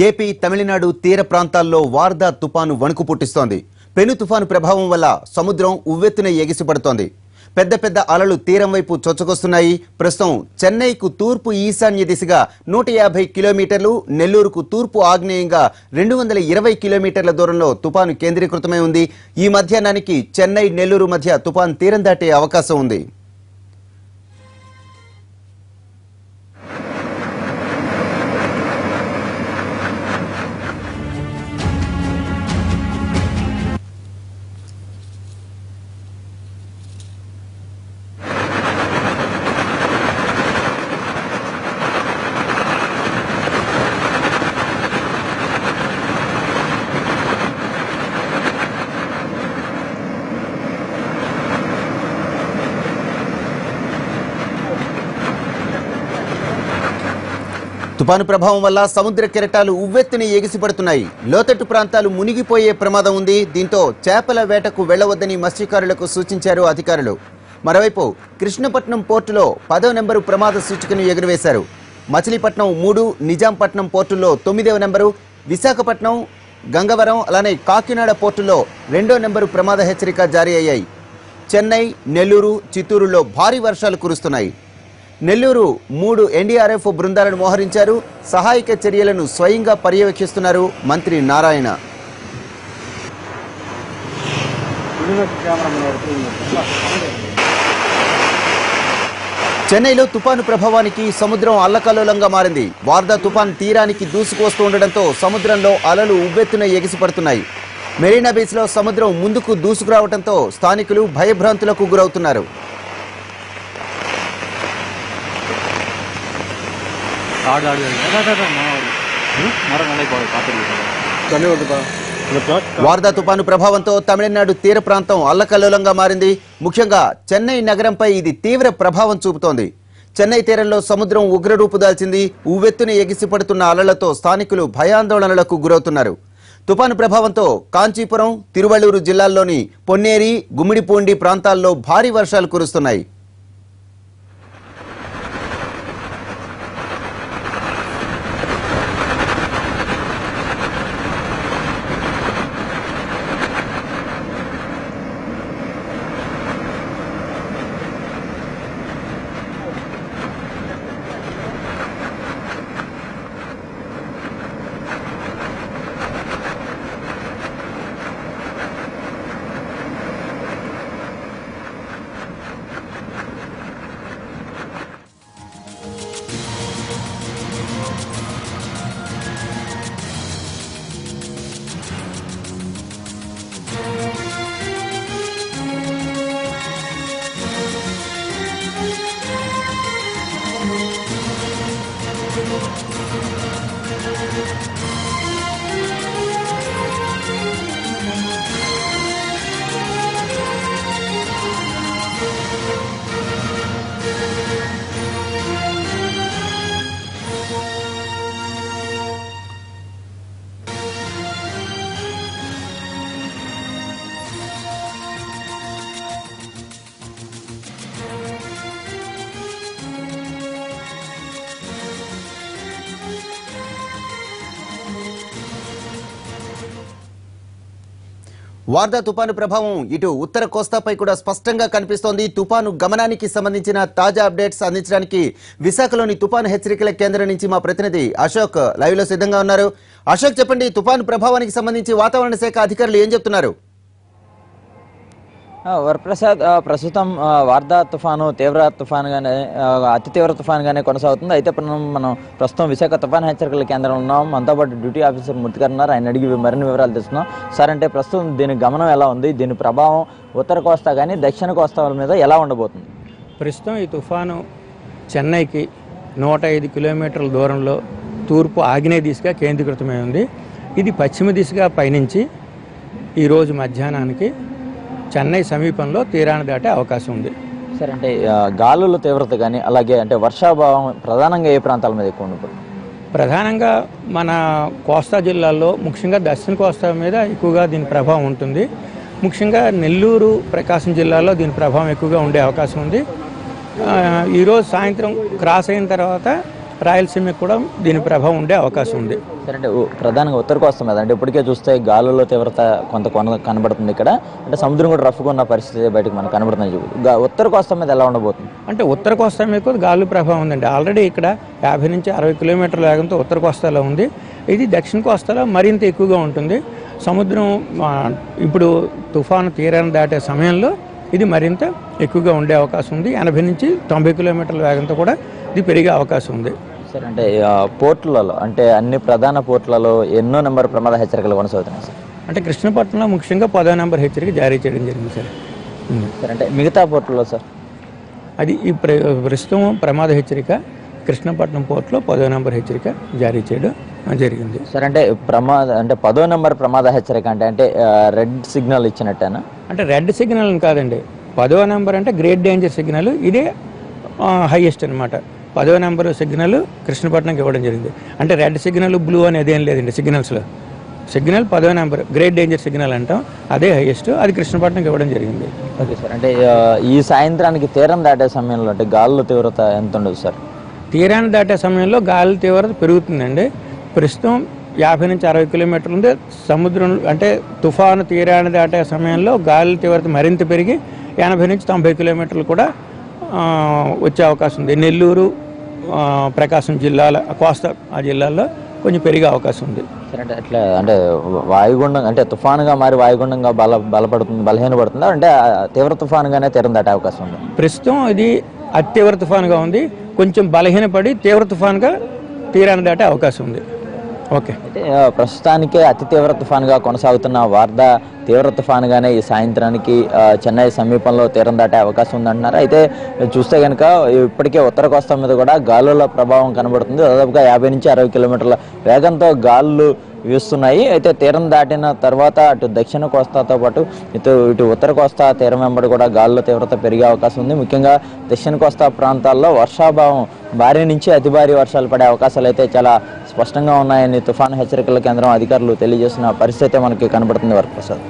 AP Tamil Nadu తీర ప్రాంతాల్లో వార్దా తుపాను వణుకు పుట్టిస్తోంది. పెను తుఫాను ప్రభావం వల్ల సముద్రం ఉవ్వెత్తున ఎగిసిపడుతోంది. పెద్ద పెద్ద అలలు తీరం వైపు చొచ్చుకొస్తున్నాయి. ప్రస్తుతం చెన్నైకు తూర్పు ఈశాన్య దిశగా 150 కిలోమీటర్లు, నెల్లూరుకు తూర్పు ఆగ్నేయంగా 220 కిలోమీటర్ల దూరంలో తుపాను కేంద్రీకృతమై ఉంది. ఈ మధ్యాహ్నానికి చెన్నై, నెల్లూరు మధ్య తుపాను తీరం దాటే అవకాశం ఉంది. తుపాను ప్రభావం వల్ల సముద్ర కెరటాలు ఉవ్వెత్తున ఎగిసిపడుతున్నాయి. లోతట్టు ప్రాంతాలు మునిగిపోయే ప్రమాదం ఉంది. దీంతో చేపల వేటకు వెళ్లవద్దని మత్స్యకారులకు సూచించారు అధికారులు. మరోవైపు కృష్ణపట్నం పోర్టులో 10వ నెంబరు ప్రమాద సూచికను ఎగురవేశారు. మచిలీపట్నం 3, నిజాంపట్నం పోర్టుల్లో 9వ నెంబరు, విశాఖపట్నం, గంగవరం అలానే కాకినాడ పోర్టుల్లో 2వ నెంబరు ప్రమాద హెచ్చరిక జారీ అయ్యాయి. చెన్నై, నెల్లూరు, చిత్తూరులో భారీ వర్షాలు కురుస్తున్నాయి. నెల్లూరు 3 ఎన్డీఆర్ఎఫ్ బృందాలను మోహరించారు. సహాయక చర్యలను స్వయంగా పర్యవేక్షిస్తున్నారు మంత్రి నారాయణ. చెన్నైలో తుపాను ప్రభావానికి సముద్రం అల్లకల్లోలంగా మారింది. వార్దా తుపాను తీరానికి దూసుకువస్తూ ఉండడంతో సముద్రంలో అలలు ఉవ్వెత్తున ఎగిసిపడుతున్నాయి. మెరీనా బీచ్లో సముద్రం ముందుకు దూసుకురావడంతో స్థానికులు భయభ్రాంతులకు గురవుతున్నారు. వార్దా తుపాను ప్రభావంతో తమిళనాడు తీర ప్రాంతం అల్లకల్లోలంగా మారింది. ముఖ్యంగా చెన్నై నగరంపై ఇది తీవ్ర ప్రభావం చూపుతోంది. చెన్నై తీరంలో సముద్రం ఉగ్రరూపు దాల్చింది. ఉవ్వెత్తున ఎగిసిపడుతున్న అలలతో స్థానికులు భయాందోళనలకు గురవుతున్నారు. తుపాను ప్రభావంతో కాంచీపురం, తిరువళ్లూరు జిల్లాల్లోని పొన్నేరి, గుమ్మిడిపూండి ప్రాంతాల్లో భారీ వర్షాలు కురుస్తున్నాయి. వార్దా తుపాను ప్రభావం ఇటు ఉత్తర కోస్తాపై కూడా స్పష్టంగా కనిపిస్తోంది. తుపాను గమనానికి సంబంధించిన తాజా అప్డేట్స్ అందించడానికి విశాఖలోని తుపాను హెచ్చరికల కేంద్రం నుంచి మా ప్రతినిధి అశోక్ లైవ్ లో సిద్ధంగా ఉన్నారు. అశోక్, చెప్పండి, తుపాను ప్రభావానికి సంబంధించి వాతావరణ శాఖ అధికారులు ఏం చెప్తున్నారు? వరప్రసాద్, ప్రస్తుతం వార్దా తుఫాను తీవ్ర తుఫానుగానే, అతి తీవ్ర తుఫానుగానే కొనసాగుతుంది. అయితే మనం ప్రస్తుతం విశాఖ తుఫాను హెచ్చరికల కేంద్రంలో ఉన్నాం. మనతో పాటు డ్యూటీ ఆఫీసర్ మూర్తి గారు ఉన్నారు. ఆయన అడిగి మరిన్ని వివరాలు తెలుస్తున్నాం. సార్, అంటే ప్రస్తుతం దీని గమనం ఎలా ఉంది? దీని ప్రభావం ఉత్తర కోస్తా కానీ దక్షిణ కోస్తాల మీద ఎలా ఉండబోతుంది? ప్రస్తుతం ఈ తుఫాను చెన్నైకి 105 కిలోమీటర్ల దూరంలో తూర్పు ఆగ్నేయ దిశగా కేంద్రీకృతమై ఉంది. ఇది పశ్చిమ దిశగా పయనించి ఈరోజు మధ్యాహ్నానికి చెన్నై సమీపంలో తీరాన్ని దాటే అవకాశం ఉంది. సరే, అంటే గాలుల తీవ్రత కానీ అలాగే అంటే వర్షాభావం ప్రధానంగా ఏ ప్రాంతాల మీద ఎక్కువ ఉంటుంది? ప్రధానంగా మన కోస్తా జిల్లాల్లో, ముఖ్యంగా దక్షిణ కోస్తా మీద ఎక్కువగా దీని ప్రభావం ఉంటుంది. ముఖ్యంగా నెల్లూరు, ప్రకాశం జిల్లాలో దీని ప్రభావం ఎక్కువగా ఉండే అవకాశం ఉంది. ఈరోజు సాయంత్రం క్రాస్ అయిన తర్వాత రాయలసీమకి కూడా దీని ప్రభావం ఉండే అవకాశం ఉంది. సరే, అంటే ప్రధానంగా ఉత్తర కోస్తా మీద అంటే ఇప్పటికే చూస్తే గాలులో తీవ్రత కొంత కనబడుతుంది ఇక్కడ. అంటే సముద్రం కూడా రఫ్గా ఉన్న పరిస్థితి బయటకు మనకు కనబడుతుంది. ఉత్తర కోస్తా మీద ఎలా ఉండబోతుంది? అంటే ఉత్తర కోస్తా మీద గాలి ప్రభావం ఉందండి. ఆల్రెడీ ఇక్కడ 50 నుంచి 60 కిలోమీటర్ల వేగంతో ఉత్తర కోస్తాలో ఉంది. ఇది దక్షిణ కోస్తాలో మరింత ఎక్కువగా ఉంటుంది. సముద్రం ఇప్పుడు తుఫాను తీరాన్ని దాటే సమయంలో ఇది మరింత ఎక్కువగా ఉండే అవకాశం ఉంది. 80 నుంచి 90 కిలోమీటర్ల వేగంతో కూడా ఇది పెరిగే అవకాశం ఉంది. సార్, అంటే పోర్టులలో అంటే అన్ని ప్రధాన పోర్టులలో ఎన్నో నెంబర్ ప్రమాద హెచ్చరికలు కొనసాగుతున్నాయి సార్. అంటే కృష్ణపట్నంలో ముఖ్యంగా 10వ నెంబర్ హెచ్చరిక జారీ చేయడం జరిగింది సార్. సార్, అంటే మిగతా పోర్టులలో సార్ అది ఈ ప్రస్తుతం ప్రమాద హెచ్చరిక కృష్ణపట్నం పోర్టులో 10వ నెంబర్ హెచ్చరిక జారీ చేయడం జరిగింది సార్. అంటే అంటే 10వ నెంబర్ ప్రమాద హెచ్చరిక అంటే రెడ్ సిగ్నల్ ఇచ్చినట్టేనా? అంటే రెడ్ సిగ్నల్ కాదండి. 10వ నెంబర్ అంటే గ్రేట్ డేంజర్ సిగ్నల్. ఇదే హైయెస్ట్ అనమాట. 10వ నెంబర్ సిగ్నల్ కృష్ణపట్నంకి ఇవ్వడం జరిగింది. అంటే రెడ్ సిగ్నల్, బ్లూ అనేది ఏం లేదండి సిగ్నల్స్లో. సిగ్నల్ 10వ నెంబర్ గ్రేట్ డేంజర్ సిగ్నల్ అంటాం, అదే హైయెస్ట్. అది కృష్ణపట్నంకి ఇవ్వడం జరిగింది. Okay sir. అంటే ఈ సాయంత్రానికి తీరం దాటే సమయంలో అంటే గాలుల తీవ్రత ఎంత ఉండదు సార్? తీరాన్ని దాటే సమయంలో గాలి తీవ్రత పెరుగుతుందండి. ప్రస్తుతం 50 నుంచి 60 కిలోమీటర్లు ఉంది. సముద్రం అంటే తుఫాను తీరాన్ని దాటే సమయంలో గాలి తీవ్రత మరింత పెరిగి 80 నుంచి 90 కిలోమీటర్లు కూడా వచ్చే అవకాశం ఉంది. నెల్లూరు, ప్రకాశం జిల్లాల కోస్తా ఆ జిల్లాల్లో కొంచెం పెరిగే అవకాశం ఉంది. అంటే అట్లా అంటే వాయుగుండం అంటే తుఫానుగా మారి వాయుగుండంగా బలహీనపడుతుందా అంటే తీవ్ర తుఫానుగానే తీరం దాటే అవకాశం ఉంది? ప్రస్తుతం ఇది అతి తీవ్ర తుఫానుగా ఉంది. కొంచెం బలహీనపడి తీవ్ర తుఫానుగా తీరాన్ని దాటే అవకాశం ఉంది. ఓకే. అయితే ప్రస్తుతానికే అతి తీవ్ర తుఫానుగా కొనసాగుతున్న వార్దా తీవ్ర తుఫానుగానే ఈ సాయంత్రానికి చెన్నై సమీపంలో తీరం దాటే అవకాశం ఉందంటున్నారు. అయితే చూస్తే కనుక ఇప్పటికే ఉత్తర కోస్తా మీద కూడా గాలుల ప్రభావం కనబడుతుంది. దాదాపుగా 50 నుంచి 60 కిలోమీటర్ల వేగంతో గాలులు వీస్తున్నాయి. అయితే తీరం దాటిన తర్వాత అటు దక్షిణ కోస్తాతో పాటు ఇటు ఉత్తర కోస్తా తీరం వెంబడి కూడా గాలుల తీవ్రత పెరిగే అవకాశం ఉంది. ముఖ్యంగా దక్షిణ కోస్తా ప్రాంతాల్లో వర్షాభావం భారీ నుంచి అతి భారీ వర్షాలు పడే అవకాశాలు అయితే చాలా స్పష్టంగా ఉన్నాయని తుఫాను హెచ్చరికల కేంద్రం అధికారులు తెలియజేస్తున్న పరిస్థితి మనకి కనబడుతుంది. వరప్రసాద్.